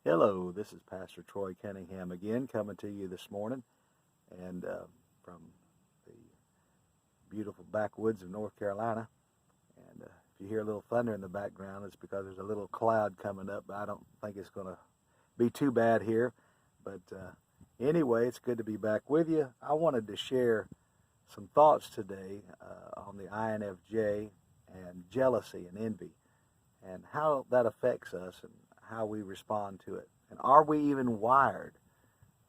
Hello, this is Pastor Troy Cunningham again, coming to you this morning, and from the beautiful backwoods of North Carolina. And if you hear a little thunder in the background, it's because there's a little cloud coming up. I don't think it's going to be too bad here. But anyway, it's good to be back with you. I wanted to share some thoughts today on the INFJ and jealousy and envy, and how that affects us and how we respond to it. And are we even wired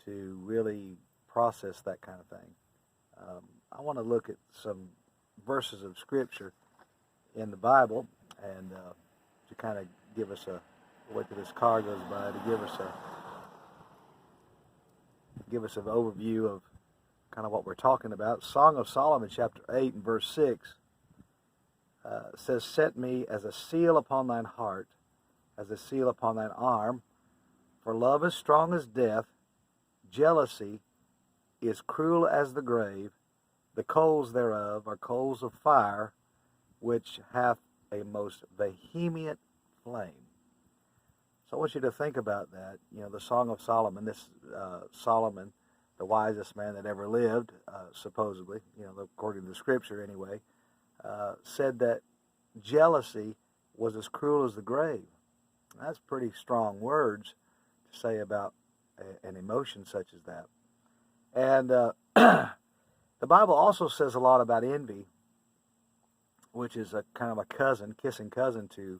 to really process that kind of thing? I want to look at some verses of Scripture in the Bible and to kind of give us wait till this car goes by, to give us an overview of kind of what we're talking about. Song of Solomon, chapter 8 and verse 6 says, "Set me as a seal upon thine heart, as a seal upon thine arm. For love is strong as death, jealousy is cruel as the grave. The coals thereof are coals of fire, which hath a most vehement flame." So I want you to think about that. You know, the Song of Solomon, this Solomon, the wisest man that ever lived, supposedly, according to the Scripture anyway, said that jealousy was as cruel as the grave. That's pretty strong words to say about an emotion such as that. And the Bible also says a lot about envy, which is a kind of a kissing cousin to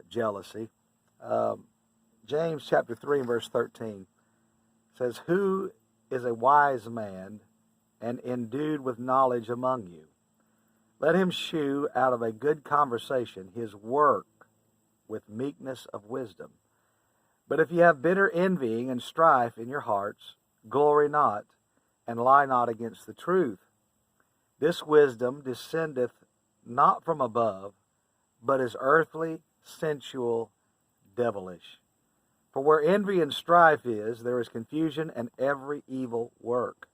jealousy. James chapter 3 and verse 13 says, "Who is a wise man and endued with knowledge among you? Let him shew out of a good conversation his work with meekness of wisdom. But if ye have bitter envying and strife in your hearts, glory not, and lie not against the truth. This wisdom descendeth not from above, but is earthly, sensual, devilish. For where envy and strife is, there is confusion and every evil work.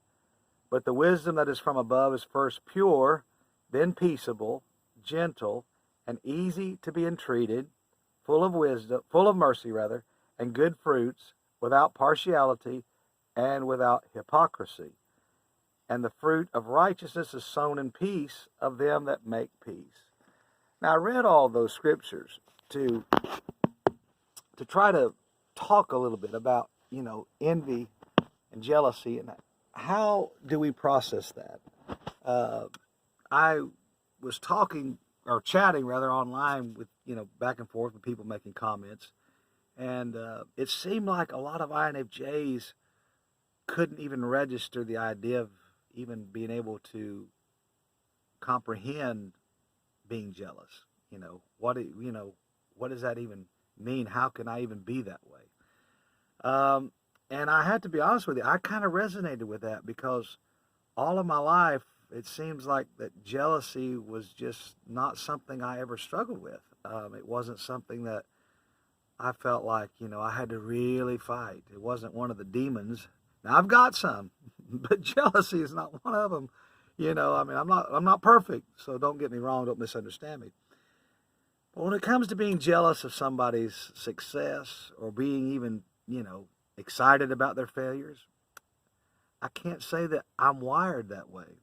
But the wisdom that is from above is first pure, then peaceable, gentle, and easy to be entreated, full of mercy, and good fruits, without partiality and without hypocrisy. And the fruit of righteousness is sown in peace of them that make peace." Now, I read all those scriptures to try to talk a little bit about, envy and jealousy, and how do we process that. I was chatting online with, back and forth with people making comments. And it seemed like a lot of INFJs couldn't even register the idea of even being able to comprehend being jealous. What does that even mean? How can I even be that way? And I had to be honest with you, I kind of resonated with that, because all of my life, it seems like that jealousy was just not something I ever struggled with. It wasn't something that I felt like, I had to really fight. It wasn't one of the demons. Now, I've got some, but jealousy is not one of them. I'm not perfect, so don't get me wrong, don't misunderstand me. But when it comes to being jealous of somebody's success, or being even, excited about their failures, I can't say that I'm wired that way.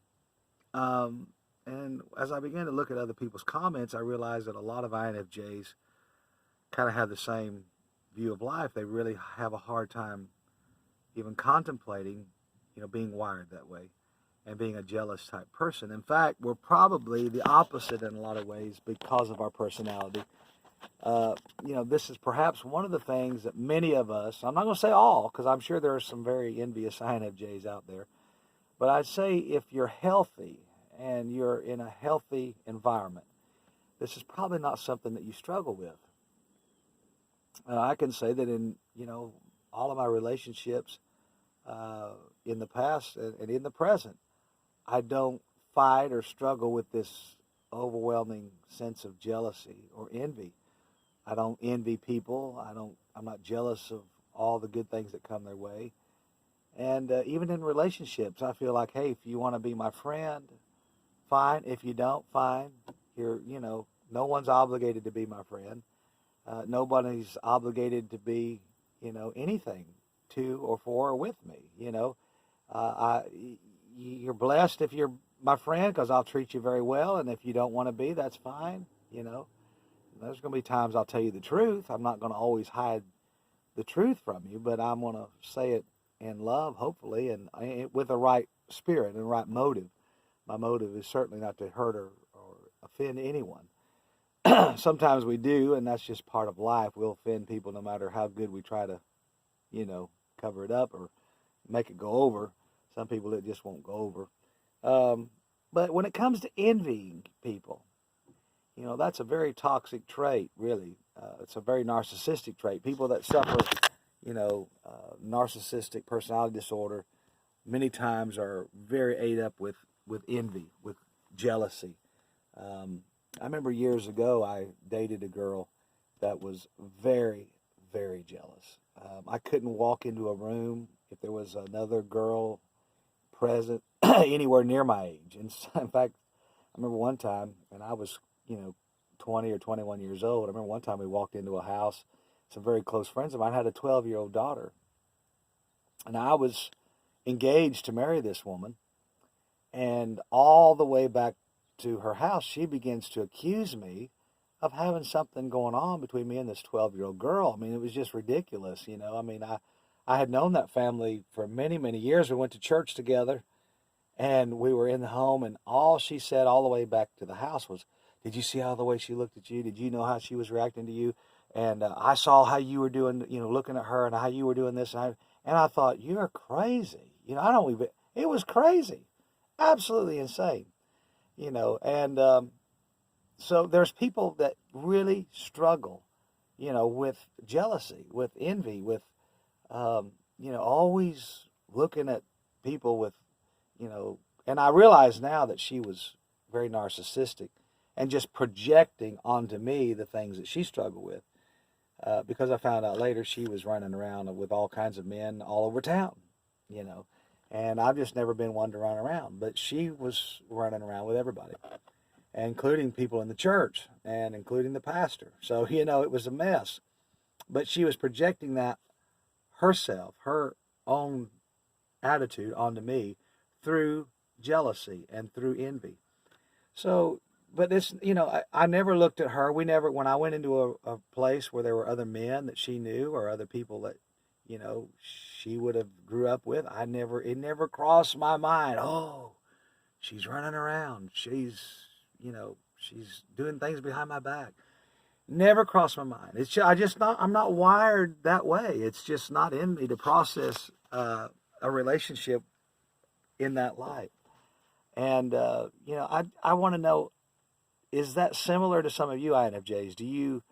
And as I began to look at other people's comments, I realized that a lot of INFJs kind of have the same view of life. They really have a hard time even contemplating, being wired that way and being a jealous type person. In fact, we're probably the opposite in a lot of ways because of our personality. This is perhaps one of the things that many of us, I'm not going to say all, because I'm sure there are some very envious INFJs out there, but I'd say if you're healthy and you're in a healthy environment, this is probably not something that you struggle with. I can say that in, all of my relationships in the past and in the present, I don't fight or struggle with this overwhelming sense of jealousy or envy. I don't envy people. I'm not jealous of all the good things that come their way. And even in relationships, I feel like, hey, if you want to be my friend, fine. If you don't, fine. No one's obligated to be my friend. Nobody's obligated to be, anything to or for or with me. You're blessed if you're my friend because I'll treat you very well, and if you don't want to be, that's fine. There's going to be times I'll tell you the truth. I'm not going to always hide the truth from you, but I'm going to say it in love, hopefully, and with the right spirit and the right motive. My motive is certainly not to hurt or offend anyone. Sometimes we do, and that's just part of life. We'll offend people no matter how good we try to, cover it up or make it go over. Some people, it just won't go over. But when it comes to envying people, that's a very toxic trait, really. It's a very narcissistic trait. People that suffer, narcissistic personality disorder many times are very ate up with envy, with jealousy. I remember years ago I dated a girl that was very, very jealous. I couldn't walk into a room if there was another girl present anywhere near my age. And in fact, I remember one time, and I was, 20 or 21 years old. I remember one time we walked into a house. Some very close friends of mine had a 12-year-old daughter. And I was engaged to marry this woman. And all the way back to her house, she begins to accuse me of having something going on between me and this 12-year-old girl. I mean, it was just ridiculous, I had known that family for many, many years. We went to church together, and we were in the home, and all she said all the way back to the house was, "Did you see how the way she looked at you? Did you know how she was reacting to you? And I saw how you were doing, looking at her, and how you were doing this." And I thought, "You're crazy." I don't even, it was crazy. Absolutely insane. So there's people that really struggle, with jealousy, with envy, with, always looking at people with, and I realize now that she was very narcissistic and just projecting onto me the things that she struggled with. Because I found out later she was running around with all kinds of men all over town, and I've just never been one to run around, but she was running around with everybody, including people in the church and including the pastor. So, it was a mess, but she was projecting that herself, her own attitude onto me through jealousy and through envy. So, but this, I never looked at her. When I went into a place where there were other men that she knew or other people that, she would have grew up with, it never crossed my mind. Oh, she's running around. She's doing things behind my back. Never crossed my mind. I'm not wired that way. It's just not in me to process a relationship in that light. And, I want to know, is that similar to some of you INFJs? Do you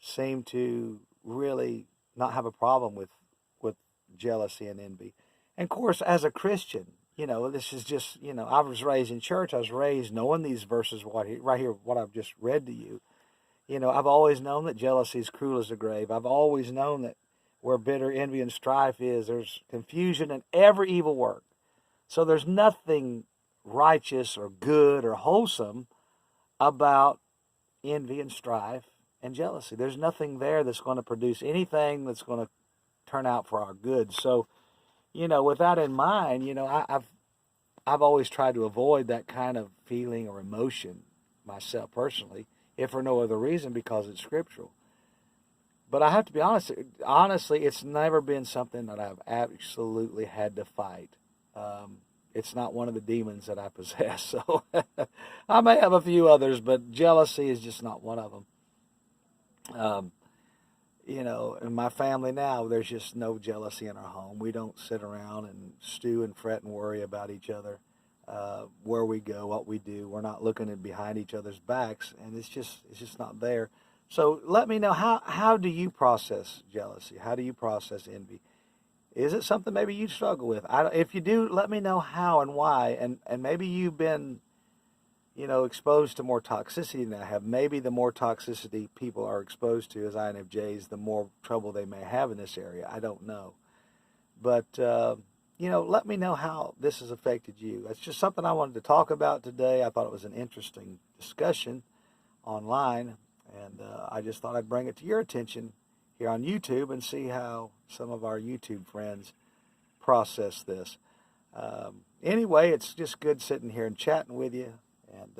seem to really not have a problem with jealousy and envy? And of course, as a Christian, this is just, I was raised in church. I was raised knowing these verses right here, what I've just read to you. I've always known that jealousy is cruel as the grave. I've always known that where bitter envy and strife is, there's confusion and every evil work. So there's nothing righteous or good or wholesome about envy and strife and jealousy. There's nothing there that's going to produce anything that's going to turn out for our good. So, with that in mind, I've always tried to avoid that kind of feeling or emotion myself personally, if for no other reason, because it's scriptural. But I have to be honest, honestly, it's never been something that I've absolutely had to fight. It's not one of the demons that I possess. So I may have a few others, but jealousy is just not one of them. In my family now, there's just no jealousy in our home. We don't sit around and stew and fret and worry about each other, where we go, what we do. We're not looking at behind each other's backs, and it's just not there. So let me know, how do you process jealousy? How do you process envy? Is it something maybe you struggle with? If you do, let me know how and why. And maybe you've been, exposed to more toxicity than I have. Maybe the more toxicity people are exposed to as INFJs, the more trouble they may have in this area. I don't know. But, let me know how this has affected you. That's just something I wanted to talk about today. I thought it was an interesting discussion online. And I just thought I'd bring it to your attention here on YouTube and see how some of our YouTube friends process this. Anyway, it's just good sitting here and chatting with you, and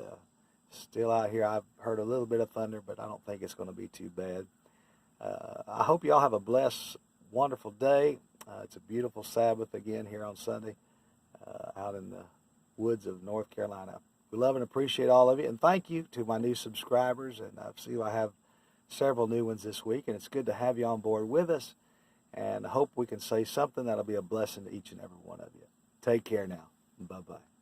still out here. I've heard a little bit of thunder, but I don't think it's going to be too bad. I hope you all have a blessed, wonderful day. It's a beautiful Sabbath again here on Sunday out in the woods of North Carolina. We love and appreciate all of you, and thank you to my new subscribers. And I see I have several new ones this week, and it's good to have you on board with us. And I hope we can say something that'll be a blessing to each and every one of you. Take care now. Bye-bye.